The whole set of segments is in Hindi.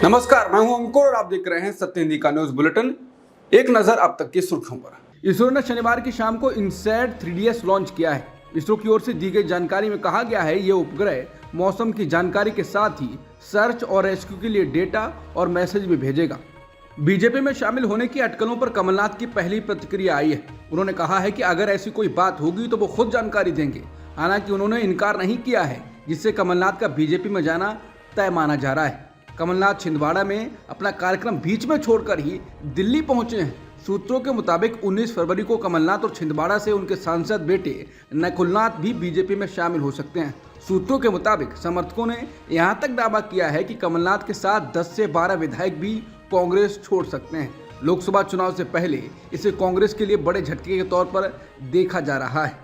नमस्कार, मैं हूं अंकुर और आप देख रहे हैं सत्य हिंदी का न्यूज बुलेटिन। एक नजर अब तक की सुर्खियों पर। इसरो ने शनिवार की शाम को इनसैट 3DS लॉन्च किया है। इसरो की ओर से दी गई जानकारी में कहा गया है, ये उपग्रह मौसम की जानकारी के साथ ही सर्च और रेस्क्यू के लिए डेटा और मैसेज भी भेजेगा। बीजेपी में शामिल होने की अटकलों पर कमलनाथ की पहली प्रतिक्रिया आई है। उन्होंने कहा है कि अगर ऐसी कोई बात होगी तो वो खुद जानकारी देंगे। हालांकि उन्होंने इनकार नहीं किया है, जिससे कमलनाथ का बीजेपी में जाना तय माना जा रहा है। कमलनाथ छिंदवाड़ा में अपना कार्यक्रम बीच में छोड़कर ही दिल्ली पहुंचे हैं। सूत्रों के मुताबिक 19 फरवरी को कमलनाथ और छिंदवाड़ा से उनके सांसद बेटे नकुलनाथ भी बीजेपी में शामिल हो सकते हैं। सूत्रों के मुताबिक समर्थकों ने यहां तक दावा किया है कि कमलनाथ के साथ 10 से 12 विधायक भी कांग्रेस छोड़ सकते हैं। लोकसभा चुनाव से पहले इसे कांग्रेस के लिए बड़े झटके के तौर पर देखा जा रहा है।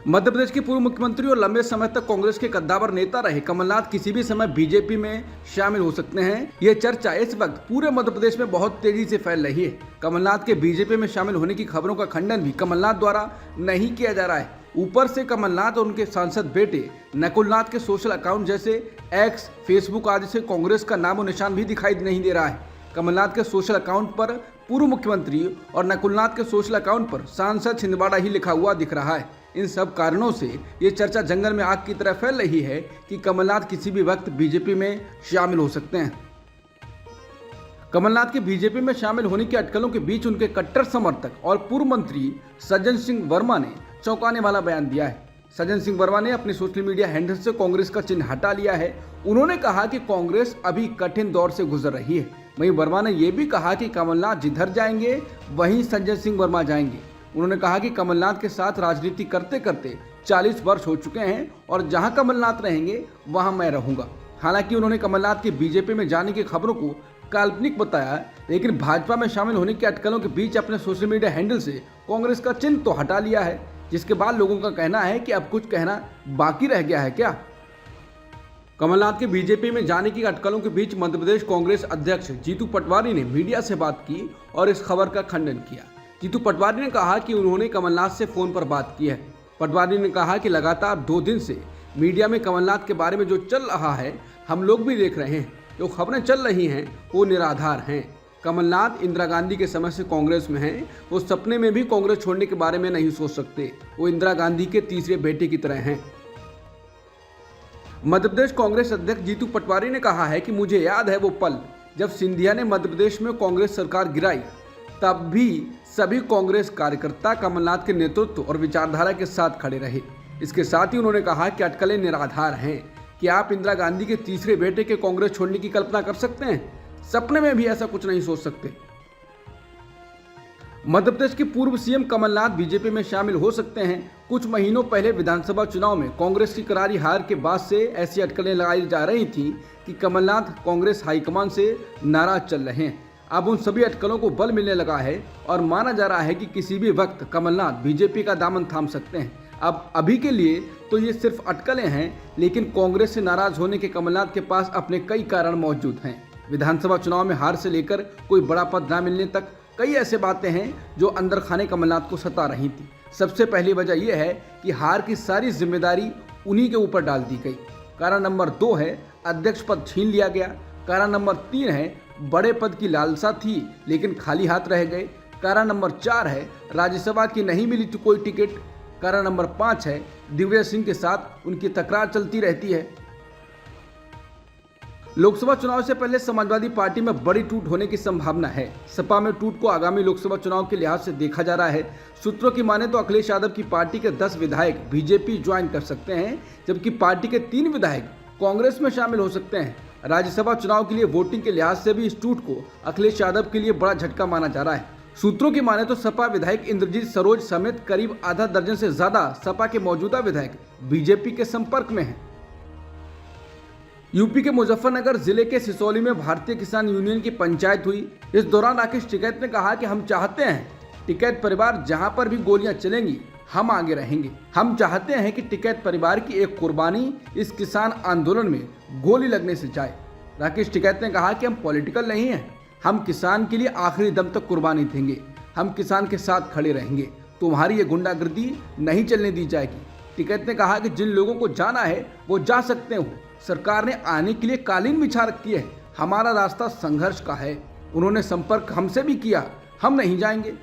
मध्य प्रदेश के पूर्व मुख्यमंत्री और लंबे समय तक कांग्रेस के कद्दावर नेता रहे कमलनाथ किसी भी समय बीजेपी में शामिल हो सकते हैं। ये चर्चा इस वक्त पूरे मध्य प्रदेश में बहुत तेजी से फैल रही है। कमलनाथ के बीजेपी में शामिल होने की खबरों का खंडन भी कमलनाथ द्वारा नहीं किया जा रहा है। ऊपर से कमलनाथ और उनके सांसद बेटे नकुलनाथ के सोशल अकाउंट जैसे एक्स, फेसबुक आदि से कांग्रेस का नामो निशान भी दिखाई नहीं दे रहा है। कमलनाथ के सोशल अकाउंट पर पूर्व मुख्यमंत्री और नकुलनाथ के सोशल अकाउंट पर सांसद छिंदवाड़ा ही लिखा हुआ दिख रहा है। इन सब कारणों से ये चर्चा जंगल में आग की तरह फैल रही है कि कमलनाथ किसी भी वक्त बीजेपी में शामिल हो सकते हैं। कमलनाथ के बीजेपी में शामिल होने की अटकलों के बीच उनके कट्टर समर्थक और पूर्व मंत्री सज्जन सिंह वर्मा ने चौंकाने वाला बयान दिया है। सज्जन सिंह वर्मा ने अपने सोशल मीडिया हैंडल से कांग्रेस का चिन्ह हटा लिया है। उन्होंने कहा कि कांग्रेस अभी कठिन दौर से गुजर रही है। वहीं वर्मा ने यह भी कहा कि कमलनाथ जिधर जाएंगे वहीं सज्जन सिंह वर्मा जाएंगे। उन्होंने कहा कि कमलनाथ के साथ राजनीति करते करते 40 वर्ष हो चुके हैं और जहां कमलनाथ रहेंगे वहां मैं रहूंगा। हालांकि उन्होंने कमलनाथ के बीजेपी में जाने की खबरों को काल्पनिक बताया, लेकिन भाजपा में शामिल होने की अटकलों के बीच अपने सोशल मीडिया हैंडल से कांग्रेस का चिन्ह तो हटा लिया है, जिसके बाद लोगों का कहना है कि अब कुछ कहना बाकी रह गया है क्या। कमलनाथ के बीजेपी में जाने की अटकलों के बीच मध्य प्रदेश कांग्रेस अध्यक्ष जीतू पटवारी ने मीडिया से बात की और इस खबर का खंडन किया। जीतू पटवारी ने कहा कि उन्होंने कमलनाथ से फोन पर बात की है। पटवारी ने कहा कि लगातार 2 दिन से मीडिया में कमलनाथ के बारे में जो चल रहा है हम लोग भी देख रहे हैं। जो खबरें चल रही हैं वो निराधार हैं। कमलनाथ इंदिरा गांधी के समय से कांग्रेस में हैं। वो सपने में भी कांग्रेस छोड़ने के बारे में नहीं सोच सकते। वो इंदिरा गांधी के तीसरे बेटे की तरह हैं। मध्य प्रदेश कांग्रेस अध्यक्ष जीतू पटवारी ने कहा है कि मुझे याद है वो पल जब सिंधिया ने मध्य प्रदेश में कांग्रेस सरकार गिराई। तब भी सभी कांग्रेस कार्यकर्ता कमलनाथ के नेतृत्व और विचारधारा के साथ खड़े रहे। इसके साथ ही उन्होंने कहा कि अटकलें निराधार हैं कि आप इंदिरा गांधी के तीसरे बेटे के कांग्रेस छोड़ने की कल्पना कर सकते हैं। सपने में भी ऐसा कुछ नहीं सोच सकते। मध्य प्रदेश के पूर्व सीएम कमलनाथ बीजेपी में शामिल हो सकते हैं। कुछ महीनों पहले विधानसभा चुनाव में कांग्रेस की करारी हार के बाद से ऐसी अटकलें लगाई जा रही थी कि कमलनाथ कांग्रेस हाईकमान से नाराज चल रहे हैं। अब उन सभी अटकलों को बल मिलने लगा है और माना जा रहा है कि किसी भी वक्त कमलनाथ बीजेपी का दामन थाम सकते हैं। अब अभी के लिए तो ये सिर्फ अटकलें हैं, लेकिन कांग्रेस से नाराज होने के कमलनाथ के पास अपने कई कारण मौजूद हैं। विधानसभा चुनाव में हार से लेकर कोई बड़ा पद न मिलने तक कई ऐसे बातें हैं जो अंदर खाने कमलनाथ को सता रही थी। सबसे पहली वजह यह है कि हार की सारी जिम्मेदारी उन्हीं के ऊपर डाल दी गई। कारण नंबर 2 है अध्यक्ष पद छीन लिया गया। कारण नंबर 3 है बड़े पद की लालसा थी लेकिन खाली हाथ रह गए। कारण नंबर 4 है राज्यसभा की नहीं मिली तो कोई टिकट। कारण नंबर 5 है दिग्विजय सिंह के साथ उनकी तकरार चलती रहती है। लोकसभा चुनाव से पहले समाजवादी पार्टी में बड़ी टूट होने की संभावना है। सपा में टूट को आगामी लोकसभा चुनाव के लिहाज से देखा जा रहा है। सूत्रों की माने तो अखिलेश यादव की पार्टी के 10 विधायक बीजेपी ज्वाइन कर सकते हैं, जबकि पार्टी के 3 विधायक कांग्रेस में शामिल हो सकते हैं। राज्यसभा चुनाव के लिए वोटिंग के लिहाज से भी इस टूट को अखिलेश यादव के लिए बड़ा झटका माना जा रहा है। सूत्रों की माने तो सपा विधायक इंद्रजीत सरोज समेत करीब आधा दर्जन से ज्यादा सपा के मौजूदा विधायक बीजेपी के संपर्क में हैं। यूपी के मुजफ्फरनगर जिले के सिसौली में भारतीय किसान यूनियन की पंचायत हुई। इस दौरान राकेश टिकैत ने कहा कि हम चाहते हैं टिकैत परिवार जहां पर भी गोलियां चलेंगी हम आगे रहेंगे। हम चाहते हैं कि टिकैत परिवार की एक कुर्बानी इस किसान आंदोलन में गोली लगने से जाए। राकेश टिकैत ने कहा कि हम पॉलिटिकल नहीं हैं, हम किसान के लिए आखिरी दम तक कुर्बानी देंगे। हम किसान के साथ खड़े रहेंगे। तुम्हारी ये गुंडागर्दी नहीं चलने दी जाएगी। टिकैत ने कहा कि जिन लोगों को जाना है वो जा सकते हो। सरकार ने आने के लिए कालीन बिछा रखी है। हमारा रास्ता संघर्ष का है। उन्होंने संपर्क हमसे भी किया, हम नहीं जाएंगे।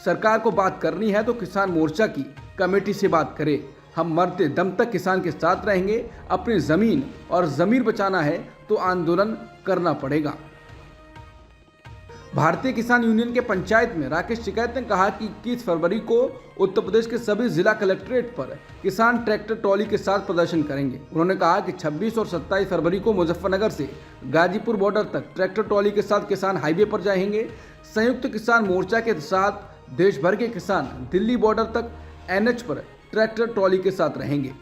सरकार को बात करनी है तो किसान मोर्चा की कमेटी से बात करे। हम मरते दम तक किसान के साथ रहेंगे। अपनी जमीन और जमीर बचाना है तो आंदोलन करना पड़ेगा। भारतीय किसान यूनियन के पंचायत में राकेश टिकैत ने कहा कि 21 फरवरी को उत्तर प्रदेश के सभी जिला कलेक्ट्रेट पर किसान ट्रैक्टर ट्रॉली के साथ प्रदर्शन करेंगे। उन्होंने कहा कि 26 और 27 फरवरी को मुजफ्फरनगर से गाजीपुर बॉर्डर तक ट्रैक्टर ट्रॉली के साथ किसान हाईवे पर जाएंगे। संयुक्त किसान मोर्चा के साथ देश भर के किसान दिल्ली बॉर्डर तक NH पर ट्रैक्टर ट्रॉली के साथ रहेंगे।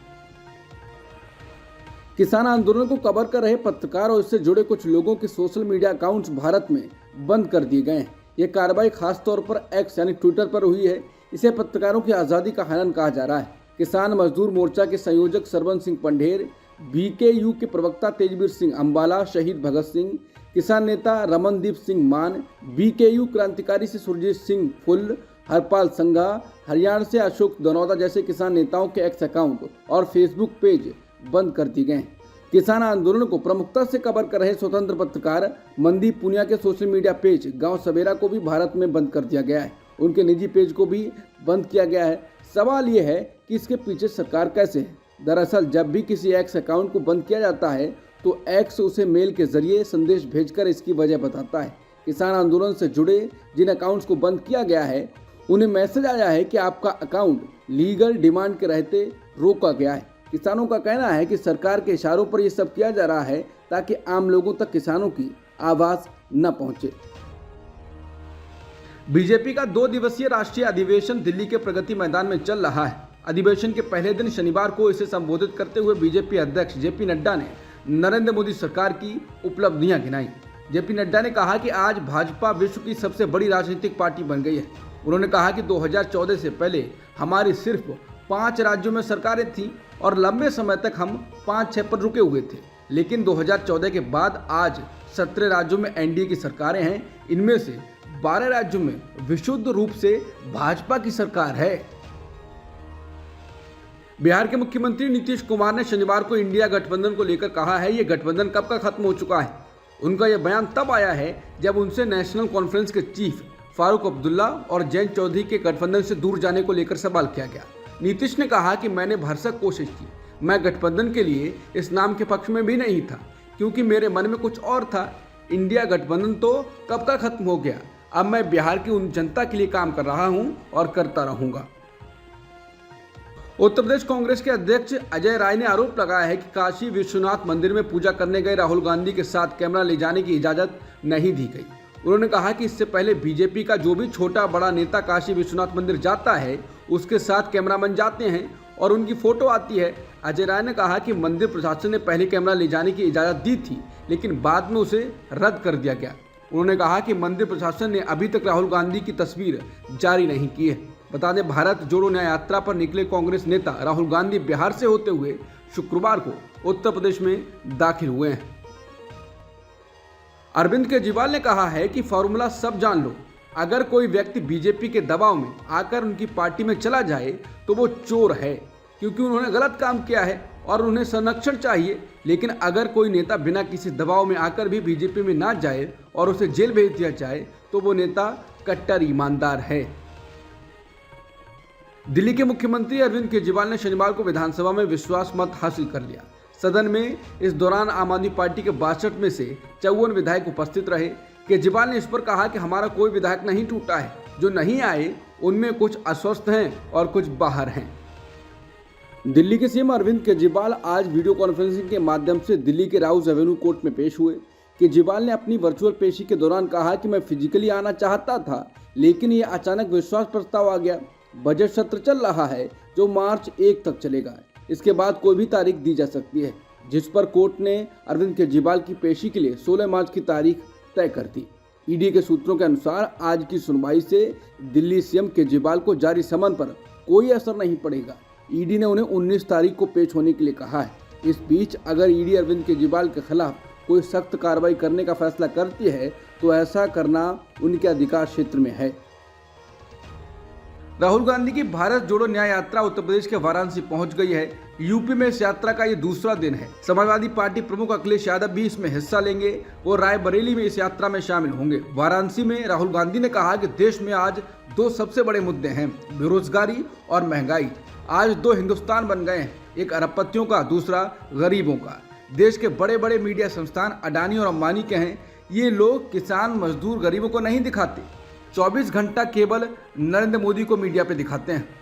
किसान आंदोलन को कवर कर रहे पत्रकार और इससे जुड़े कुछ लोगों के सोशल मीडिया अकाउंट्स भारत में बंद कर दिए गए हैं। ये कार्रवाई खासतौर पर एक्स यानी ट्विटर पर हुई है। इसे पत्रकारों की आज़ादी का हनन कहा जा रहा है। किसान मजदूर मोर्चा के संयोजक सरवन सिंह पंढेर, BKU के प्रवक्ता तेजवीर सिंह अंबाला, शहीद भगत सिंह, किसान नेता रमनदीप सिंह मान, BKU क्रांतिकारी से सुरजीत सिंह फुल, हरपाल संघा, हरियाणा से अशोक दनौदा जैसे किसान नेताओं के एक्स अकाउंट और फेसबुक पेज बंद कर दिए गए। किसान आंदोलन को प्रमुखता से कवर कर रहे स्वतंत्र पत्रकार मनदीप पुनिया के सोशल मीडिया पेज गांव सवेरा को भी भारत में बंद कर दिया गया है। उनके निजी पेज को भी बंद किया गया है। सवाल ये है कि इसके पीछे सरकार कैसे है। दरअसल जब भी किसी एक्स अकाउंट को बंद किया जाता है तो एक्स उसे मेल के जरिए संदेश भेजकर इसकी वजह बताता है। किसान आंदोलन से जुड़े जिन अकाउंट्स को बंद किया गया है उन्हें मैसेज आया है कि आपका अकाउंट लीगल डिमांड के रहते रोका गया है। किसानों का कहना है कि सरकार के इशारों पर यह सब किया जा रहा है ताकि आम लोगों तक किसानों की आवाज न पहुंचे। बीजेपी का 2 दिवसीय राष्ट्रीय अधिवेशन दिल्ली के प्रगति मैदान में चल रहा है। अधिवेशन के पहले दिन शनिवार को इसे संबोधित करते हुए बीजेपी अध्यक्ष JP नड्डा ने नरेंद्र मोदी सरकार की उपलब्धियां गिनाई। JP नड्डा ने कहा कि आज भाजपा विश्व की सबसे बड़ी राजनीतिक पार्टी बन गई है। उन्होंने कहा कि 2014 से पहले हमारी सिर्फ 5 राज्यों में सरकारें थीं और लंबे समय तक हम 5-6 पर रुके हुए थे, लेकिन 2014 के बाद आज 17 राज्यों में NDA की सरकारें हैं। इनमें से 12 राज्यों में विशुद्ध रूप से भाजपा की सरकार है। बिहार के मुख्यमंत्री नीतीश कुमार ने शनिवार को इंडिया गठबंधन को लेकर कहा है ये गठबंधन कब का खत्म हो चुका है। उनका यह बयान तब आया है जब उनसे नेशनल कॉन्फ्रेंस के चीफ फारूक अब्दुल्ला और जयंत चौधरी के गठबंधन से दूर जाने को लेकर सवाल किया गया। नीतीश ने कहा कि मैंने भरसक कोशिश की, मैं गठबंधन के लिए इस नाम के पक्ष में भी नहीं था क्योंकि मेरे मन में कुछ और था। इंडिया गठबंधन तो कब का खत्म हो गया। अब मैं बिहार की उन जनता के लिए काम कर रहा हूं और करता रहूंगा। उत्तर प्रदेश कांग्रेस के अध्यक्ष अजय राय ने आरोप लगाया है कि काशी विश्वनाथ मंदिर में पूजा करने गए राहुल गांधी के साथ कैमरा ले जाने की इजाजत नहीं दी गई। उन्होंने कहा कि इससे पहले बीजेपी का जो भी छोटा बड़ा नेता काशी विश्वनाथ मंदिर जाता है उसके साथ कैमरामैन जाते हैं और उनकी फोटो आती है। अजय राय ने कहा कि मंदिर प्रशासन ने पहले कैमरा ले जाने की इजाज़त दी थी लेकिन बाद में उसे रद्द कर दिया गया। उन्होंने कहा कि मंदिर प्रशासन ने अभी तक राहुल गांधी की तस्वीर जारी नहीं की है। बता दें, भारत जोड़ो न्याय यात्रा पर निकले कांग्रेस नेता राहुल गांधी बिहार से होते हुए शुक्रवार को उत्तर प्रदेश में दाखिल हुए हैं। अरविंद केजरीवाल ने कहा है कि फॉर्मूला सब जान लो, अगर कोई व्यक्ति बीजेपी के दबाव में आकर उनकी पार्टी में चला जाए तो वो चोर है क्योंकि उन्होंने गलत काम किया है और उन्हें संरक्षण चाहिए। लेकिन अगर कोई नेता बिना किसी दबाव में आकर भी बीजेपी में ना जाए और उसे जेल भेज दिया जाए तो वो नेता कट्टर ईमानदार है। दिल्ली के मुख्यमंत्री अरविंद केजरीवाल ने शनिवार को विधानसभा में विश्वास मत हासिल कर लिया। सदन में इस दौरान आम आदमी पार्टी के 62 में से 54 विधायक उपस्थित रहे। केजरीवाल ने इस पर कहा कि हमारा कोई विधायक नहीं टूटा है, जो नहीं आए उनमें कुछ अस्वस्थ हैं और कुछ बाहर हैं। दिल्ली के सीएम अरविंद केजरीवाल आज वीडियो कॉन्फ्रेंसिंग के माध्यम से दिल्ली के राउज एवेन्यू कोर्ट में पेश हुए। केजरीवाल ने अपनी वर्चुअल पेशी के दौरान कहा कि मैं फिजिकली आना चाहता था लेकिन ये अचानक विश्वास प्रस्ताव आ गया। बजट सत्र चल रहा है जो मार्च 1 तक चलेगा। इसके बाद कोई भी तारीख दी जा सकती है, जिस पर कोर्ट ने अरविंद केजरीवाल की पेशी के लिए 16 मार्च की तारीख तय कर दी। ईडी के सूत्रों के अनुसार आज की सुनवाई से दिल्ली सीएम केजरीवाल को जारी समन पर कोई असर नहीं पड़ेगा। ईडी ने उन्हें 19 तारीख को पेश होने के लिए कहा है। इस बीच अगर ईडी अरविंद केजरीवाल के खिलाफ कोई सख्त कार्रवाई करने का फैसला करती है तो ऐसा करना उनके अधिकार क्षेत्र में है। राहुल गांधी की भारत जोड़ो न्याय यात्रा उत्तर प्रदेश के वाराणसी पहुंच गई है। यूपी में इस यात्रा का ये दूसरा दिन है। समाजवादी पार्टी प्रमुख अखिलेश यादव भी इसमें हिस्सा लेंगे। वो रायबरेली में इस यात्रा में शामिल होंगे। वाराणसी में राहुल गांधी ने कहा कि देश में आज दो सबसे बड़े मुद्दे हैं, बेरोजगारी और महंगाई। आज दो हिंदुस्तान बन गए हैं, एक अरबपतियों का, दूसरा गरीबों का। देश के बड़े बड़े मीडिया संस्थान अडानी और अंबानी के हैं। ये लोग किसान, मजदूर, गरीबों को नहीं दिखाते। 24 घंटा केवल नरेंद्र मोदी को मीडिया पे दिखाते हैं।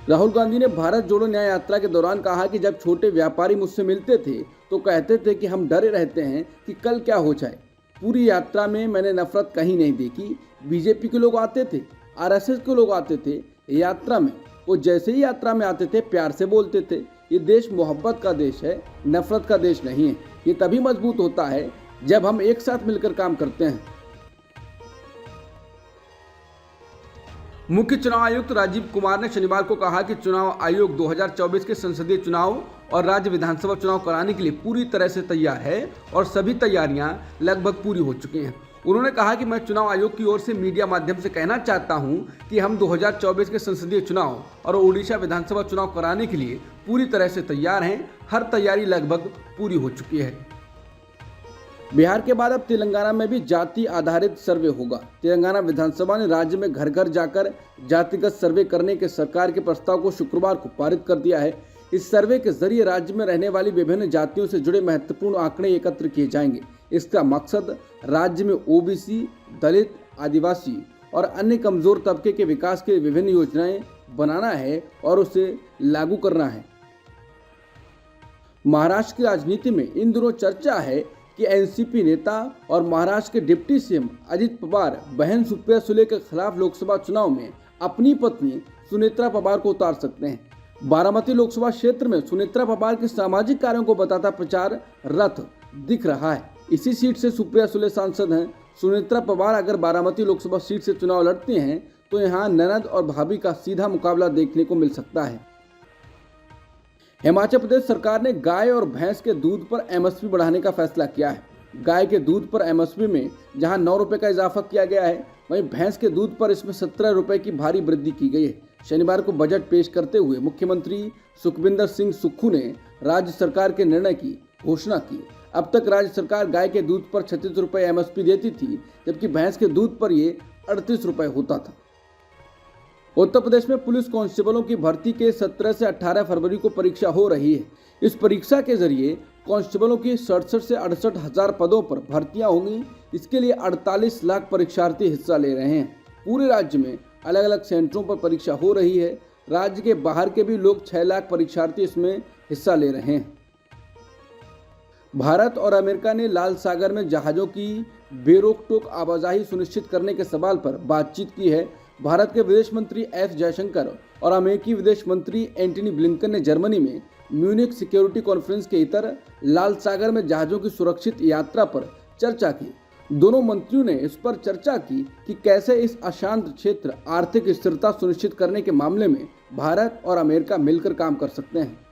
राहुल गांधी ने भारत जोड़ो न्याय यात्रा के दौरान कहा कि जब छोटे व्यापारी मुझसे मिलते थे तो कहते थे कि हम डरे रहते हैं कि कल क्या हो जाए। पूरी यात्रा में मैंने नफरत कहीं नहीं देखी। बीजेपी के लोग आते थे, आरएसएस के लोग आते थे यात्रा में। वो जैसे ही यात्रा में आते थे प्यार से बोलते थे। ये देश मोहब्बत का देश है, नफरत का देश नहीं है। ये तभी मजबूत होता है जब हम एक साथ मिलकर काम करते हैं। मुख्य चुनाव आयुक्त राजीव कुमार ने शनिवार को कहा कि चुनाव आयोग 2024 के संसदीय चुनाव और राज्य विधानसभा चुनाव कराने के लिए पूरी तरह से तैयार है और सभी तैयारियां लगभग पूरी हो चुकी हैं। उन्होंने कहा कि मैं चुनाव आयोग की ओर से मीडिया माध्यम से कहना चाहता हूं कि हम 2024 के संसदीय चुनाव और ओडिशा विधानसभा चुनाव कराने के लिए पूरी तरह से तैयार हैं। हर तैयारी लगभग पूरी हो चुकी है। बिहार के बाद अब तेलंगाना में भी जाति आधारित सर्वे होगा। तेलंगाना विधानसभा ने राज्य में घर घर जाकर जातिगत सर्वे करने के सरकार के प्रस्ताव को शुक्रवार को पारित कर दिया है। इस सर्वे के जरिए राज्य में रहने वाली विभिन्न जातियों से जुड़े महत्वपूर्ण आंकड़े एकत्र किए जाएंगे। इसका मकसद राज्य में ओबीसी, दलित, आदिवासी और अन्य कमजोर तबके के विकास के विभिन्न योजनाएं बनाना है और उसे लागू करना है। महाराष्ट्र की राजनीति में इन दिनों चर्चा है कि एनसीपी नेता और महाराष्ट्र के डिप्टी सीएम अजित पवार बहन सुप्रिया सुले के खिलाफ लोकसभा चुनाव में अपनी पत्नी सुनेत्रा पवार को उतार सकते हैं। बारामती लोकसभा क्षेत्र में सुनेत्रा पवार के सामाजिक कार्यों को बताता प्रचार रथ दिख रहा है। इसी सीट से सुप्रिया सुले सांसद हैं। सुनेत्रा पवार अगर बारामती लोकसभा सीट से चुनाव लड़ती हैं तो यहाँ ननद और भाभी का सीधा मुकाबला देखने को मिल सकता है। हिमाचल प्रदेश सरकार ने गाय और भैंस के दूध पर एमएसपी बढ़ाने का फैसला किया है। गाय के दूध पर एमएसपी में जहां 9 रुपए का इजाफा किया गया है, वहीं भैंस के दूध पर इसमें 17 रुपए की भारी वृद्धि की गई है। शनिवार को बजट पेश करते हुए मुख्यमंत्री सुखविंदर सिंह सुक्खू ने राज्य सरकार के निर्णय की घोषणा की। अब तक राज्य सरकार गाय के दूध पर 36 रुपए एमएसपी देती थी, जबकि भैंस के दूध पर ये 38 रुपए होता था। उत्तर प्रदेश में पुलिस कांस्टेबलों की भर्ती के 17 से 18 फरवरी को परीक्षा हो रही है। इस परीक्षा के जरिए कांस्टेबलों की 67 से 68 हजार पदों पर भर्तियां होंगी। इसके लिए 48 लाख परीक्षार्थी हिस्सा ले रहे हैं। पूरे राज्य में अलग अलग सेंटरों पर परीक्षा हो रही है। राज्य के बाहर के भी लोग 6 लाख परीक्षार्थी इसमें हिस्सा ले रहे हैं। भारत और अमेरिका ने लाल सागर में जहाज़ों की बेरोक-टोक आवाजाही सुनिश्चित करने के सवाल पर बातचीत की है। भारत के विदेश मंत्री एस जयशंकर और अमेरिकी विदेश मंत्री एंटनी ब्लिंकन ने जर्मनी में म्यूनिख सिक्योरिटी कॉन्फ्रेंस के इतर लाल सागर में जहाज़ों की सुरक्षित यात्रा पर चर्चा की। दोनों मंत्रियों ने इस पर चर्चा की कि कैसे इस अशांत क्षेत्र आर्थिक स्थिरता सुनिश्चित करने के मामले में भारत और अमेरिका मिलकर काम कर सकते हैं।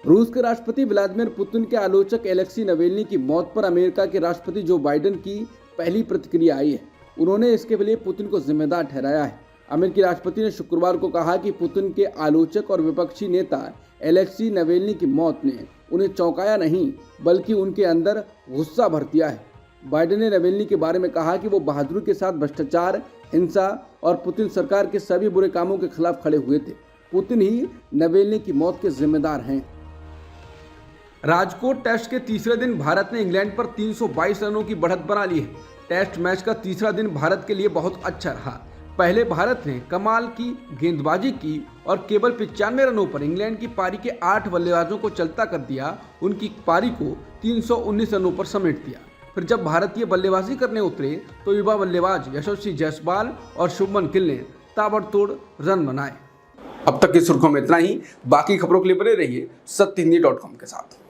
रूस के राष्ट्रपति व्लादिमीर पुतिन के आलोचक एलेक्सी नवेल्नी की मौत पर अमेरिका के राष्ट्रपति जो बाइडेन की पहली प्रतिक्रिया आई है। उन्होंने इसके लिए पुतिन को जिम्मेदार ठहराया है। अमेरिकी राष्ट्रपति ने शुक्रवार को कहा कि पुतिन के आलोचक और विपक्षी नेता एलेक्सी नवेल्नी की मौत ने उन्हें चौंकाया नहीं, बल्कि उनके अंदर गुस्सा भर दिया है। बाइडेन ने नवेल्नी के बारे में कहा कि वो बहादुरी के साथ भ्रष्टाचार, हिंसा और पुतिन सरकार के सभी बुरे कामों के खिलाफ खड़े हुए थे। पुतिन ही नवेल्नी की मौत के जिम्मेदार हैं। राजकोट टेस्ट के तीसरे दिन भारत ने इंग्लैंड पर 322 रनों की बढ़त बना ली है। टेस्ट मैच का तीसरा दिन भारत के लिए बहुत अच्छा रहा। पहले भारत ने कमाल की गेंदबाजी की और केवल 95 रनों पर इंग्लैंड की पारी के 8 बल्लेबाजों को चलता कर दिया। उनकी पारी को 319 रनों पर समेट दिया। फिर जब भारतीय बल्लेबाजी करने उतरे तो युवा बल्लेबाज यशस्वी जायसवाल और शुभमन गिल ने ताबड़तोड़ रन बनाए। अब तक की सुर्खियों में इतना ही। बाकी खबरों के लिए बने रहिए सत्यहिंदी.com के साथ।